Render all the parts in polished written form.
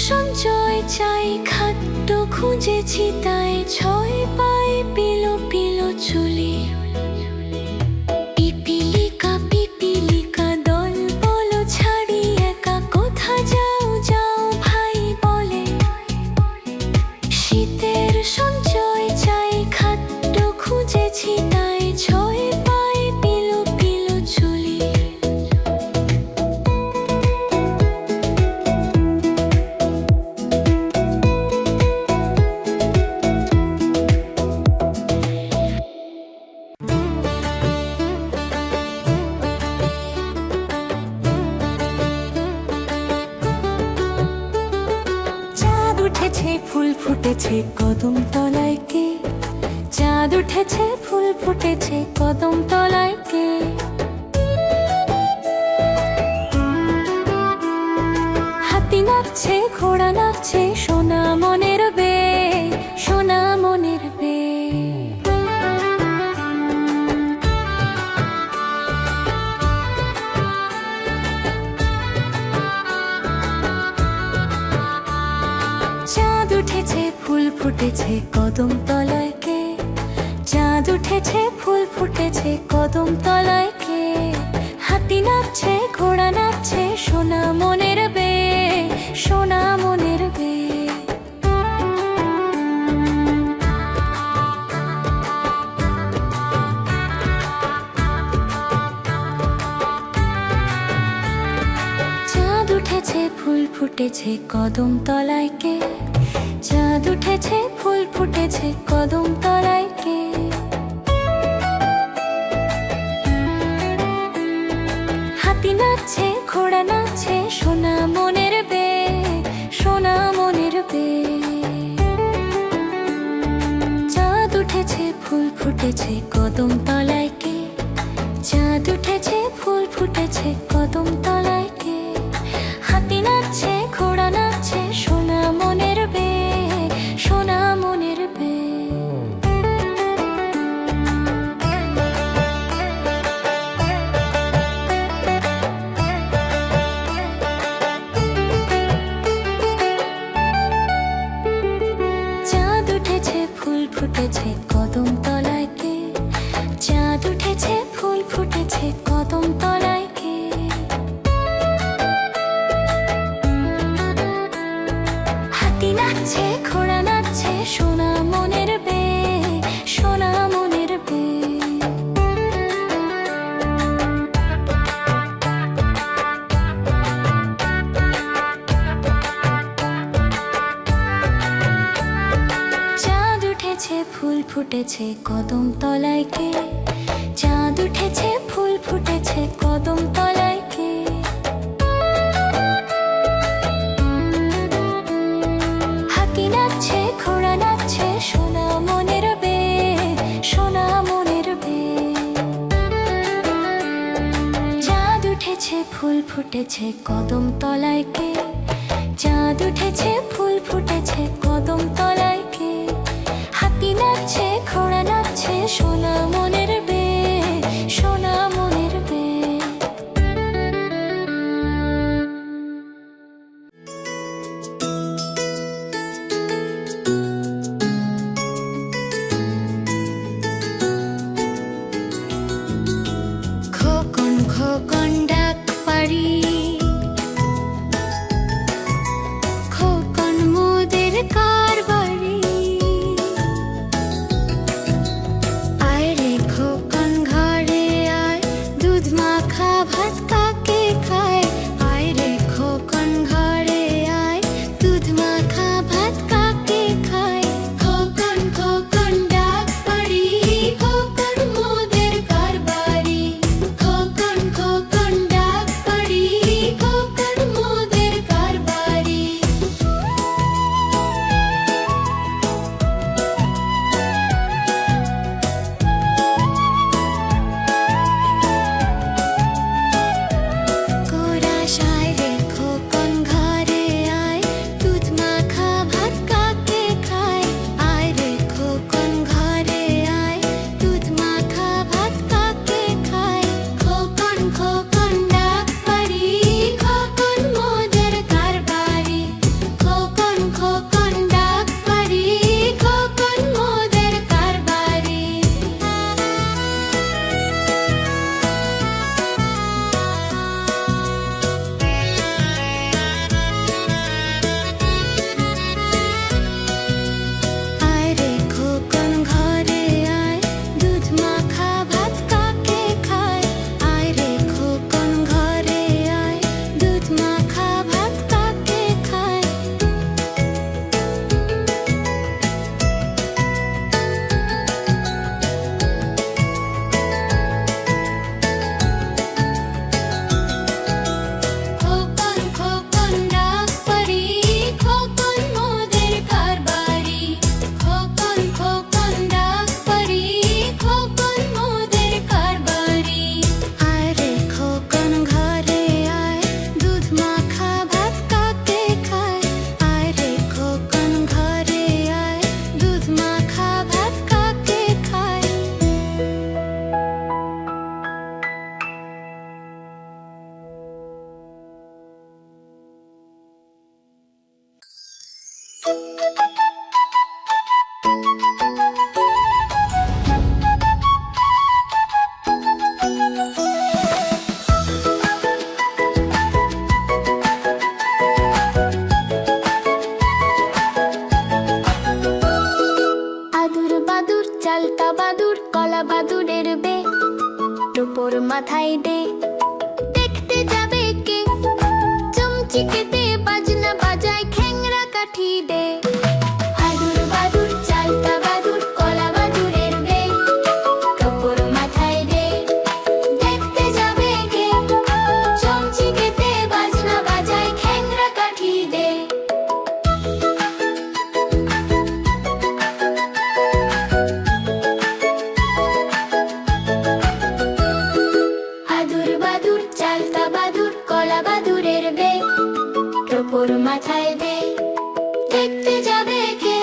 সঞ্চয় চাই, খাদ্য খুঁজেছি তাই, ছয় পায়ে পিলো পিলো চুলি। পিপিলিকা পিপিলিকা দল বলো ছাড়ি একা, কোথা যাও যাও ভাই বলে। শীতের সঞ্চয় চাই, খাদ্য খুঁজেছি তাই, ছয় পায়ে পিলো পিলো চুলি। চাঁদ উঠেছে ফুল ফুটেছে কদম তলায় কে, চাঁদ উঠেছে ফুল ফুটেছে কদম তলায় কে। হাতি নাচছে ঘোড়া নাচছে, সোনা মনের বে, সোনা মনের বে। চাঁদ উঠেছে ফুল ফুটেছে কদম তলায় কে, চাঁদ উঠেছে ফুল ফুটেছে কদম তলায় কে। হাতি নাচছে ঘোড়া নাচছে, সোনা মনের বে, সোনা মনের বে। চাঁদ উঠেছে ফুল ফুটেছে কদম তলায় কে, চাঁদ উঠেছে ফুল ফুটেছে কদম তলায় কে। হাতি নাচছে ঘোড়া নাচছে, সোনা মনের বে, সোনা মনের বে। চাঁদ উঠেছে ফুল ফুটেছে কদম তলায় কে, চাঁদ উঠেছে ফুল ফুটেছে কদম তলায় কে। হাতি নাচছে ঘোড়া নাচছে, সোনা মনের বে, সোনা মনের বে। চাঁদ উঠেছে ফুল ফুটেছে কদম তলায় কে, চাঁদ উঠেছে ফুল ফুটেছে কদম তলায় কে। হাতি নাচছে ঘোড়া নাচছে, সোনা মনের বে, সোনা মনের বে। চাঁদ উঠেছে ফুল ফুটেছে কদম তলায় কে, চাঁদ উঠেছে ফুল ফুটেছে কদম তলায় কে। হাতি নাচছে ঘোড়া নাচছে, সোনা মনের বে, সোনা মনের বে। চাঁদ উঠেছে ফুল ফুটেছে কদম তলায় কে, চাঁদ উঠেছে ফুল ফুটেছে কদম তলায় কে। হাতি নাচছে ঘোড়া নাচছে, সোনা মনের বে, সোনা মনের বে। খোকন খোকন ডাক পারি, খোকন টোপর মাথায় দে, দেখতে যাবে কে? চমচিকেতে বাজনা বাজায়, খ্যাংরা কাঠি দে। আদুর বাদুর চালতা বাদুর, কলা বাদুরের বে, টোপর মাথায় দে, দেখতে যাবে কে? চমচিকেতে বাজনা বাজায়, খ্যাংরা কাঠি দে। আদুর বাদুর চালতা বাদুর, কলা বাদুরের বে, টোপর মাথায় দে, দেখতে যাবে কে?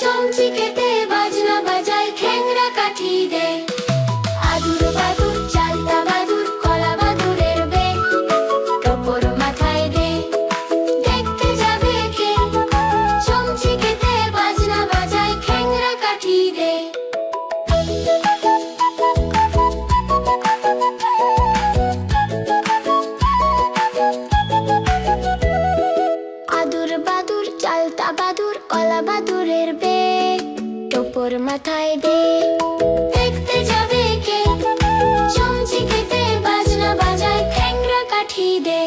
চমচিকেতে বাজনা বাজায়, খ্যাংরা কাঠি দে। আদুর বাদুর চালতা বাদুর, কলা বাদুরের বে, টোপর মাথায় দে, দেখতে যাবে কে? চমচিকেতে বাজনা বাজায়, খ্যাংরা কাঠি দে। আদুর বাদুর চালতা বাদুর, কলা বাদুরের বে, টোপর মাথায় দে, দেখতে যাবে কে? চমচিকেতে বাজনা বাজায়, খ্যাংরা কাঠি দে।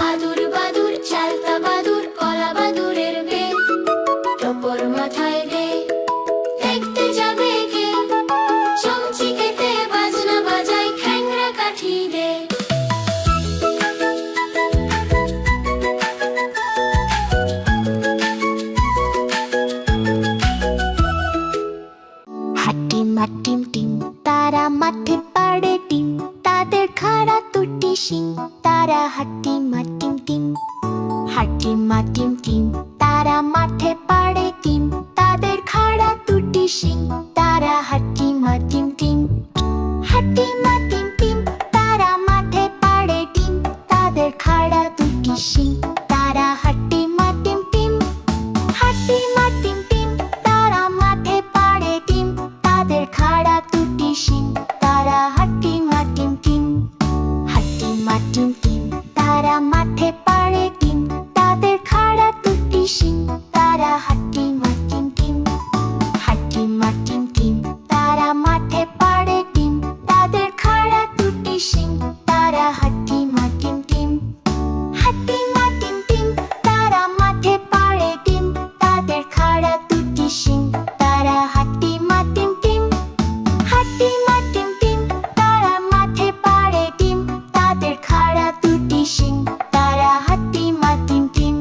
আদুর বাদুর চালতা বাদুর, কলা বাদুরের বে, টোপর মাথায় দে, দেখতে যাবে কে? চমচিকেতে বাজনা বাজায়, খ্যাংরা কাঠি দে। হাটিম হাটিম টিম, তারা মাঠে পাড়ে ডিম, তাদের খাড়া দুটি শিং, তারা হাটিম হাটিম টিম। হাটিম হাটিম টিম, তারা মাঠে পাড়ে ডিম, তাদের খাড়া দুটি শিং, তারা হাটিম হাটিম টিম। হাটিম হাটিম টিম, তারা মাঠে পাড়ে ডিম, তাদের খাড়া দুটি শিং, তারা হাটিম হাটিম টিম। হাটিম হাটিম টিম, তারা মাঠে পাড়ে ডিম, তাদের খাড়া দুটি শিং, তারা হাটিম হাটিম টিম। হাটিম হাটিম টিম, তারা মাঠে পাড়ে ডিম, তাদের খাড়া দুটি শিং, তারা হাটিম হাটিম টিম। হাটিম হাটিম টিম, তারা মাঠে পাড়ে ডিম, তাদের খাড়া দুটি শিং, তারা হাটিম হাটিম টিম। হাটিম হাটিম টিম, তারা মাঠে পাড়ে ডিম, তাদের খাড়া দুটি শিং, তারা হাটিম হাটিম টিম। হাটিম হাটিম টিম, তারা মাঠে পাড়ে ডিম, তাদের খাড়া দুটি শিং, তারা হাটিম হাটিম টিম। হাটিম হাটিম টিম, তারা মাঠে পাড়ে ডিম, তাদের খাড়া দুটি শিং, তারা হাটিম হাটিম টিম।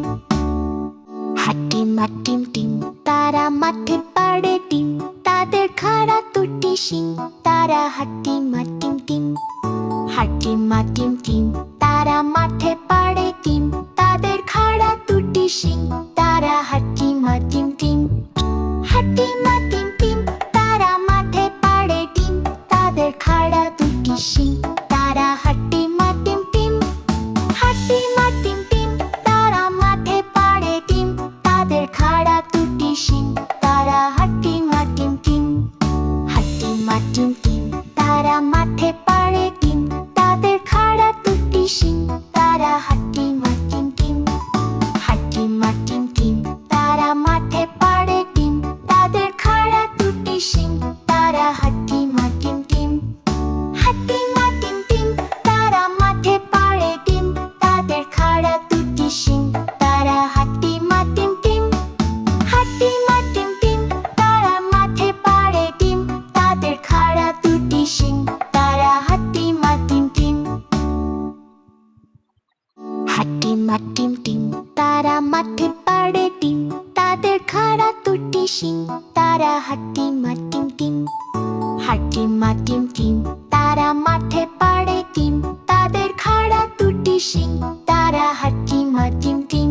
হাটিম হাটিম টিম, তারা মাঠে পাড়ে ডিম, তাদের খাড়া দুটি শিং, তারা হাটিম হাটিম টিম। হাটিম হাটিম টিম, তারা মাঠে পাড়ে ডিম, তাদের খাড়া দুটি শিং, তারা হাটিম হাটিম টিম। হাটিম হাটিম টিম, তারা মাঠে পাড়ে ডিম, তাদের খাড়া দুটি শিং, তারা হাটিম হাটিম টিম। হাটিম হাটিম টিম, তারা মাঠে পাড়ে ডিম, তাদের খাড়া দুটি শিং, তারা হাটিম হাটিম টিম। হাটিম হাটিম টিম, তারা মাঠে পাড়ে ডিম, তাদের খাড়া দুটি শিং, তারা হাটিম হাটিম টিম। হাটিম হাটিম টিম, তারা মাঠে পাড়ে ডিম, তাদের খাড়া দুটি শিং, তারা হাটিম হাটিম টিম। হাটিম হাটিম টিম, তারা মাঠে পাড়ে ডিম, তাদের খাড়া দুটি শিং, তারা হাটিম হাটিম টিম। হাটিম হাটিম টিম, তারা মাঠে পাড়ে ডিম, তাদের খাড়া দুটি শিং, তারা হাটিম হাটিম টিম। হাটিম হাটিম টিম, তারা মাঠে পাড়ে ডিম, তাদের খাড়া দুটি শিং, তারা হাটিম হাটিম টিম।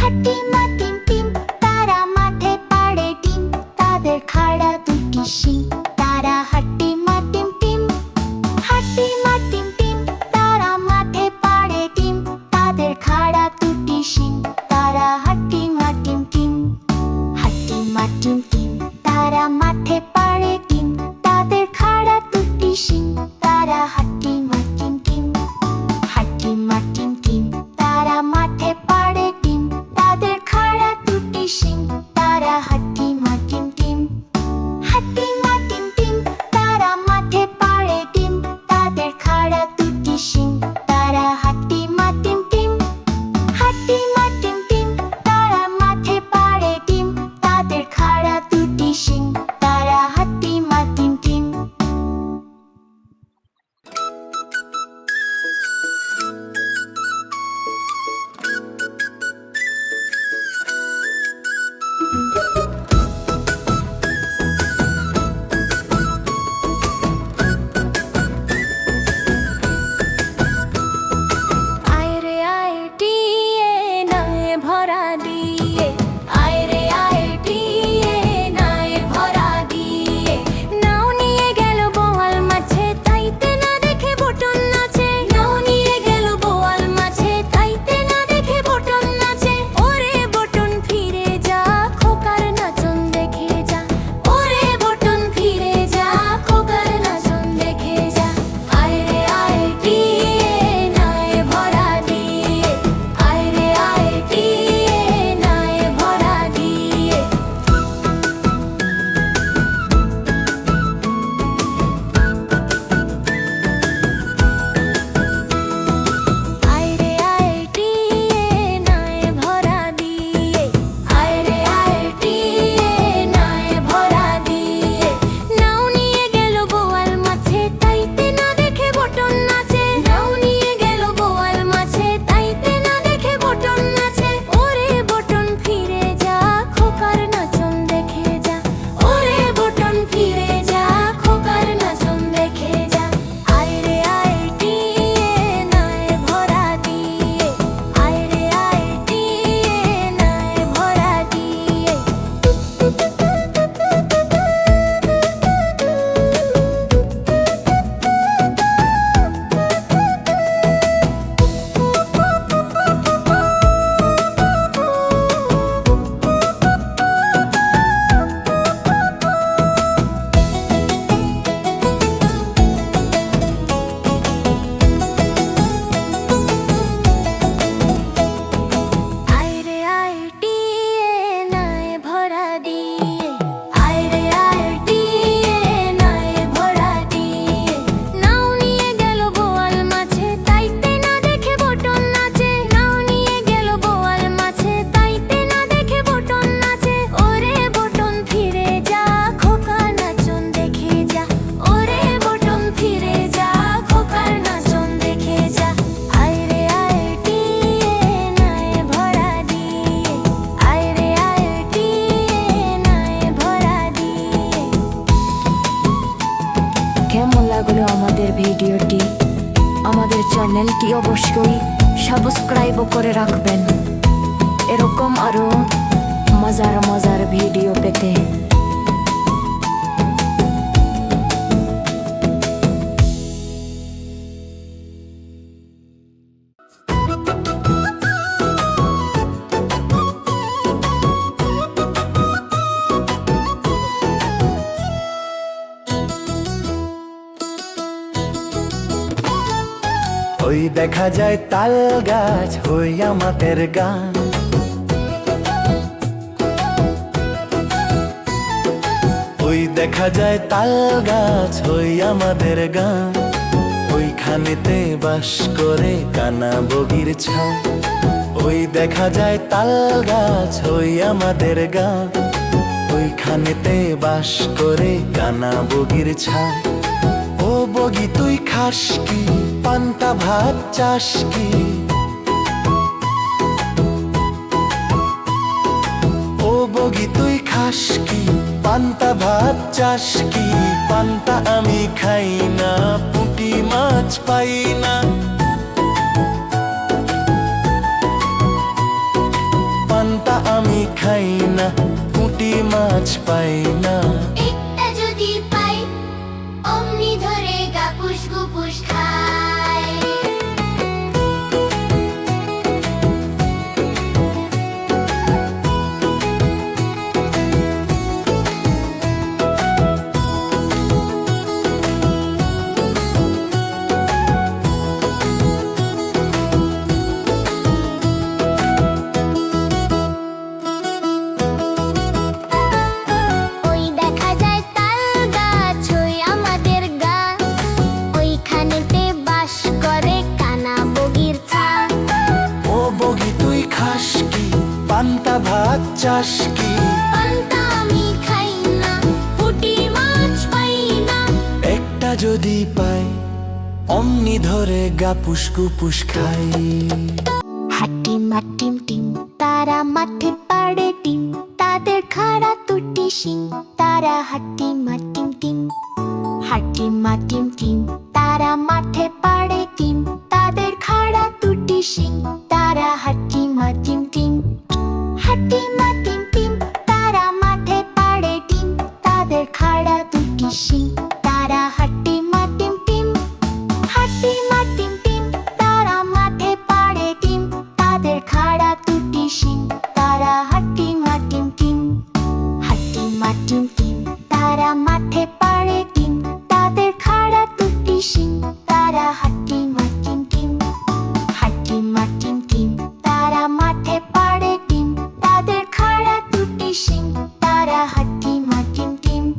হাটিম হাটিম টিম, তারা মাঠে পাড়ে ডিম, তাদের খাড়া দুটি শিং, তারা হাটিম হাটিম টিম। হাটিম হাটিম টিম, তারা মাঠে পাড়ে ডিম, তাদের খাড়া দুটি শিং, তারা হাটিম হাটিম টিম। হাটিম হাটিম টিম, তারা মাঠে পাড়ে ডিম, তাদের খাড়া ভিডিওটি, আমাদের চ্যানেলটি অবশ্যই সাবস্ক্রাইব করে রাখবেন এরকম আরো মজার মজার ভিডিও পেতে। ওই দেখা যায় তাল গাছ হই আমাদের গান, ওই দেখা যায় তাল গাছ হই আমাদের গান, ওইখানেতে বাস করে কানা বগির ছান। ওই দেখা যায় তাল গাছ হই আমাদের গান, ওইখানেতে বাস করে কানা বগির ছান। ও বগি তুই খাস কি, পান্তা ভাত চাস কি? ও বগি তুই খাস কি, পান্তা ভাত চাস কি? পান্তা আমি খাই না, পুঁটি মাছ পাই না। পান্তা আমি খাই না, পুঁটি মাছ পাই না। একটা যদি পাই অমনি ধরে গাপুস গুপুস খায়। ওই দেখা যায় তাল গাছ ওই আমাদের গান, ওইখানেতে বাস করে কানা বগির ছান। ও বগি তুই খাস কি, পান্তা ভাত চাস কি? পান্তা আমি খাই না, পুঁটি মাছ পাই না। একটা যদি পাই অমনি ধরে গাপুস গুপুস খাই। হাট্টি মাটিম টিম তারা মাঠে পাড়ে টিম, তাদের খাড়া তুটি শিং। তারা হাট্টি মাটিম টিম, হাট্টি মাটিম টিম তারা মাঠে পাড়ে টিম, তাদের খাড়া তুটি শিং। তারা হাট্টি মাটিম টিম, হাট্টি মাটিম টিম তারা মাঠে পাড়ে টিম, তাদের খাড়া তুটি শিং। তারা হাট্টি মাটিম টিম, হাট্টি মাটিম টিম তারা মাঠে পাড়ে টিম, তাদের খাড়া তুটি শিং। তারা হাট্টি মাটিম টিম, হাট্টি মাটিম টিম তারা মাঠে পাড়ে টিম, তাদের খাড়া তুটি শিং। তারা হাট্টি মাটিম টিম, হাট্টি মাটিম টিম তারা মাঠে পাড়ে টিম, তাদের খাড়া তুটি শিং। তারা হাট্টি মাটিম টিম,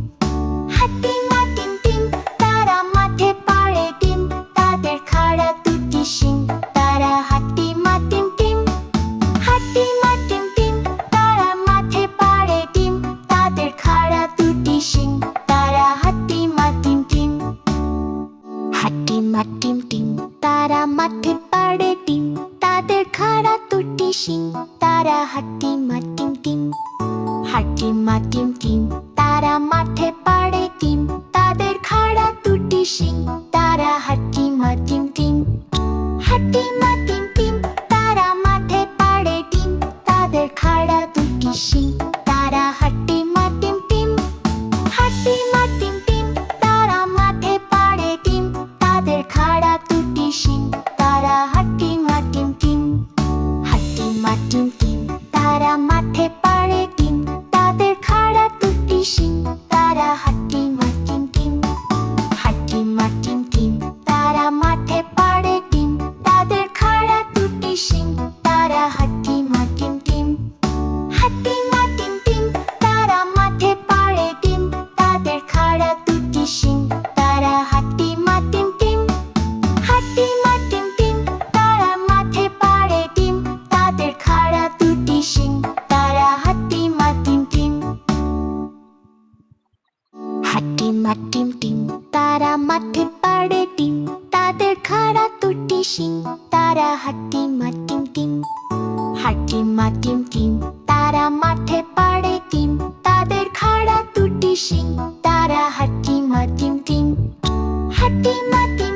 হাট্টি মাটিম টিম তারা মাঠে পাড়ে টিম, তাদের খাড়া তুটি শিং। তারা হাট্টি মাটিম টিম, হাট্টি মাটিম টিম তারা মাঠে পাড়ে টিম, তাদের খাড়া তুটি শিং। তারা হাট্টি মাটিম টিম, হাট্টি মাটিম টিম তারা মাঠে পাড়ে টিম, তাদের খাড়া তুটি শিং। তারা হাট্টি মাটিম টিম, হাট্টি মাটিম টিম তারা মাঠে পাড়ে টিম, তাদের খাড়া তুটি শিং। তারা হাট্টি মাটিম টিম, হাট্টি মাটিম টিম তারা মাঠে পাড়ে টিম, তাদের খাড়া তুটি শিং। তারা হাট্টি মাটিম টিম, হাট্টি মাটিম টিম তারা মাঠে পাড়ে টিম, তাদের খাড়া তুটি শিং। তারা হাট্টি মাটিম টিম, হাট্টি মাটিম টিম তারা মাঠে পাড়ে টিম, তাদের খাড়া তুটি শিং। তারা হাট্টি মাটিম টিম, হাট্টি মাটিম টিম তারা মাঠে পাড়ে টিম, তাদের খাড়া তুটি শিং। তারা হাট্টি মাটিম টিম, হাট্টি মাটিম টিম তারা মাঠে পাড়ে টিম, তাদের খাড়া তুটি শিং। তারা হাট্টি মাটিম টিম, হাট্টি মাটিম টিম তারা মাঠে পাড়ে টিম, তাদের খাড়া তুটি শিং। তারা হাট্টি মাটিম টিম, হাট্টি মাটিম টিম তারা মাঠে পাড়ে টিম, তাদের খাড়া তুটি শিং। তারা হাট্টি মাটিম টিম, হাট্টি মাটিম টিম তারা মাঠে পাড়ে টিম, তাদের খাড়া তুটি শিং। তারা হাট্টি মাটিম টিম, হাট্টি মাটিম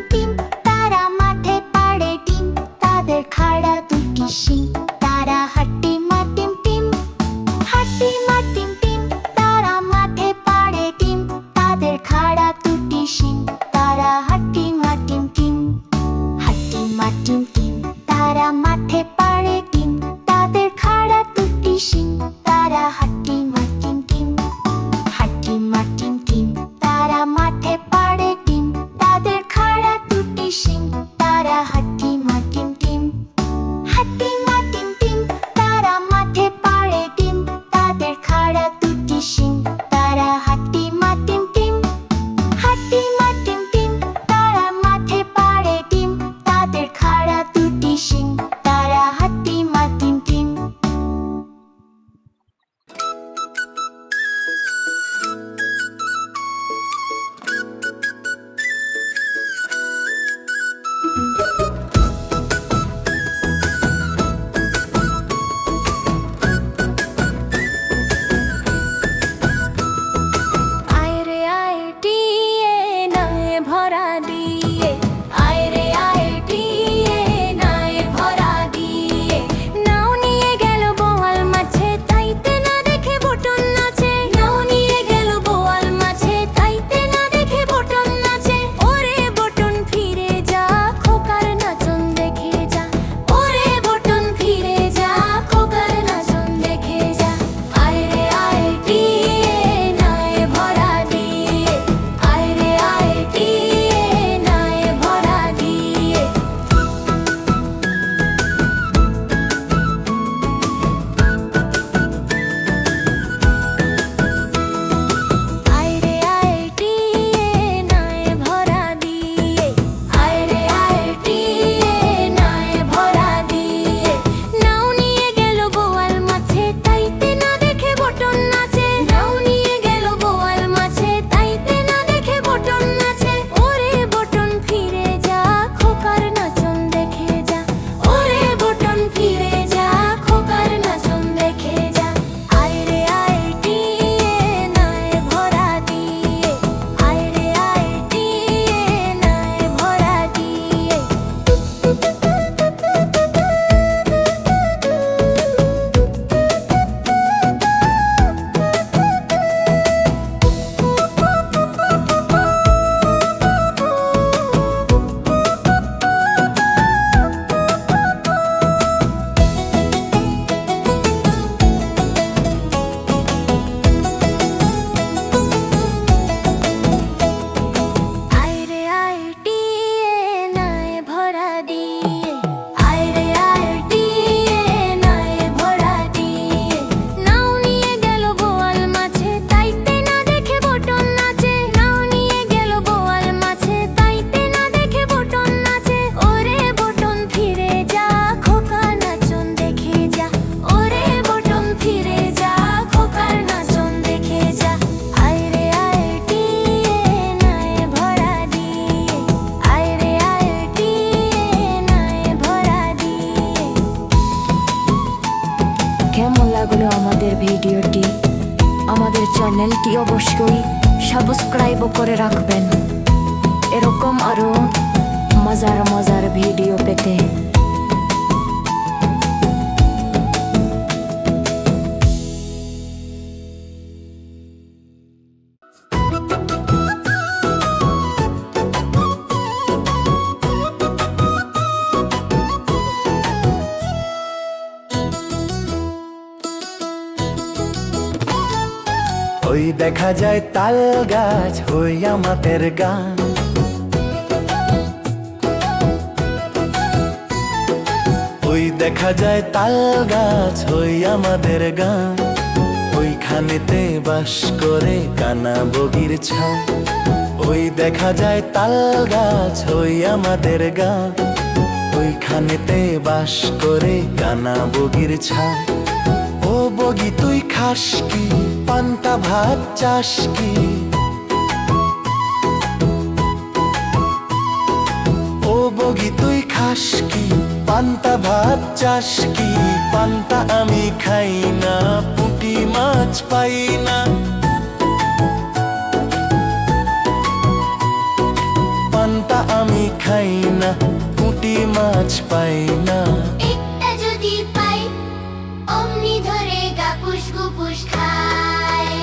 লাগলো আমাদের ভিডিওটি, আমাদের চ্যানেলটি অবশ্যই সাবস্ক্রাইব করে রাখবেন এরকম আরো মজার মজার ভিডিও পেতে। ওই দেখা যায় তাল গাছ, ওই আমাদের গান। ওই দেখা যায় তাল গাছ, ওই আমাদের গান। ওইখানেতে বাস করে কানা বগির ছান। ওই দেখা যায় তাল গাছ, ওই আমাদের গান। ওইখানেতে বাস করে কানা বগির ছান। ও বগি তুই খাস কি, পান্তা ভাত চাস কি? ও বগি তুই খাস কি, পান্তা ভাত চাস কি? পান্তা আমি খাই না, পুঁটি মাছ পাই না। পান্তা আমি খাই না, পুঁটি মাছ পাই না। একটা যদি পাই অমনি ধরে গাপুস গুপুস খায়।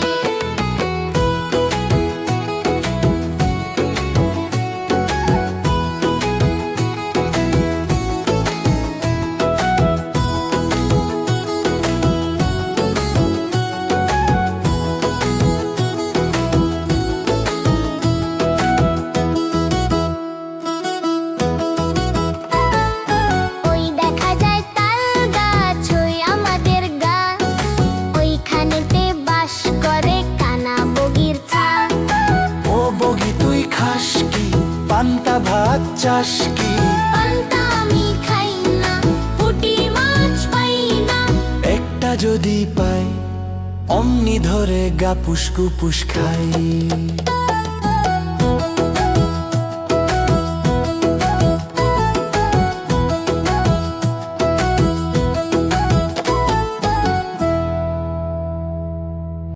ওই দেখা যায় তাল গাছ, ওই আমাদের গান। ওইখানেতে বাস করে কানা বগির ছান। ও বগি তুই খাস কি, পান্তা ভাত চাস কি? পান্তা আমি খাই না, পুঁটি মাছ পাই না। একটা যদি পাই অমনি ধরে গাপুস গুপুস খাই।